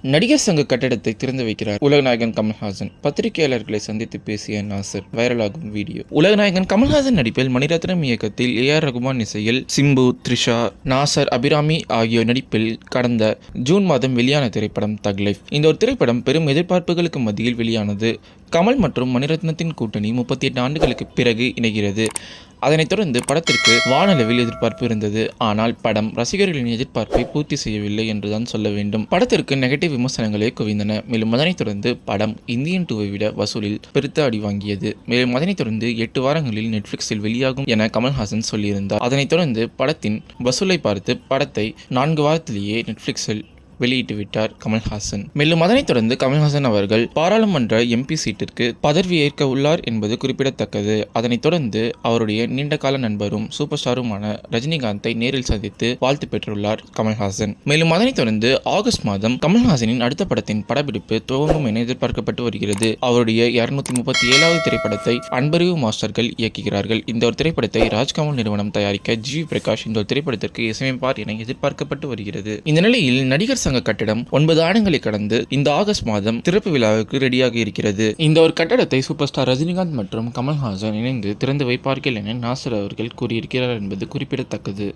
நடிகர் சங்க கட்டடத்தை திறந்து வைக்கிறார் உலகநாயகன் கமல்ஹாசன். பத்திரிகையாளர்களை சந்தித்து பேசிய நாசர். வைரலாகும் வீடியோ. உலகநாயகன் கமல்ஹாசன் நடிப்பில் மணிரத்னம் இயக்கத்தில் ஏ.ஆர். ரகுமான் இசையில் சிம்பு, த்ரிஷா, நாசர், அபிராமி ஆகியோர் நடிப்பில் கடந்த ஜூன் மாதம் வெளியான திரைப்படம் தக் லைஃப். இந்த ஒரு திரைப்படம் பெரும் எதிர்பார்ப்புகளுக்கு மத்தியில் வெளியானது. கமல் மற்றும் மணிரத்னத்தின் கூட்டணி 38 ஆண்டுகளுக்கு பிறகு இணைகிறது. அதனைத் தொடர்ந்து படத்திற்கு வானளவில் எதிர்பார்ப்பு இருந்தது. ஆனால் படம் ரசிகர்களின் எதிர்பார்ப்பை பூர்த்தி செய்யவில்லை என்றுதான் சொல்ல வேண்டும். படத்திற்கு நெகட்டிவ் விமர்சனங்களே குவிந்தன. மேலும் அதனைத் தொடர்ந்து படம் இந்தியன் 2-வை விட வசூலில் பெருத்த அடி வாங்கியது. மேலும் அதனைத் தொடர்ந்து 8 வாரங்களில் நெட்ஃபிளிக்ஸில் வெளியாகும் என கமல்ஹாசன் சொல்லியிருந்தார். அதனைத் தொடர்ந்து படத்தின் வசூலை பார்த்து படத்தை 4 வாரத்திலேயே நெட்ஃபிளிக்ஸில் வெளியிட்டு விட்டார் கமல்ஹாசன். மேலும் அதனைத் தொடர்ந்து கமல்ஹாசன் அவர்கள் பாராளுமன்ற எம்பி சீட்டிற்கு பதவி ஏற்க உள்ளார் என்பது குறிப்பிடத்தக்கது. அதனைத் தொடர்ந்து அவருடைய நீண்டகால நண்பரும் சூப்பர் ஸ்டாருமான ரஜினிகாந்தை நேரில் சந்தித்து வாழ்த்து பெற்றுள்ளார் கமல்ஹாசன். மேலும் அதனைத் தொடர்ந்து ஆகஸ்ட் மாதம் கமல்ஹாசனின் அடுத்த படத்தின் படப்பிடிப்பு துவங்கும் என எதிர்பார்க்கப்பட்டு வருகிறது. அவருடைய 237வது திரைப்படத்தை அன்பறிவு மாஸ்டர்கள் இயக்குகிறார்கள். இந்த ஒரு திரைப்படத்தை ராஜ்கமல் நிறுவனம் தயாரிக்க ஜி பிரகாஷ் இந்த ஒரு திரைப்படத்திற்கு இசையமைப்பார் என எதிர்பார்க்கப்பட்டு வருகிறது. இந்த நிலையில் நடிகர் சங்க கட்டடம் 9 ஆண்டுகளை கடந்து இந்த ஆகஸ்ட் மாதம் திறப்பு விழாவுக்கு ரெடியாக இருக்கிறது. இந்த ஒரு கட்டடத்தை சூப்பர் ஸ்டார் ரஜினிகாந்த் மற்றும் கமல்ஹாசன் இணைந்து திறந்து வைப்பார்கள் என நாசர் அவர்கள் கூறியிருக்கிறார் என்பது குறிப்பிடத்தக்கது.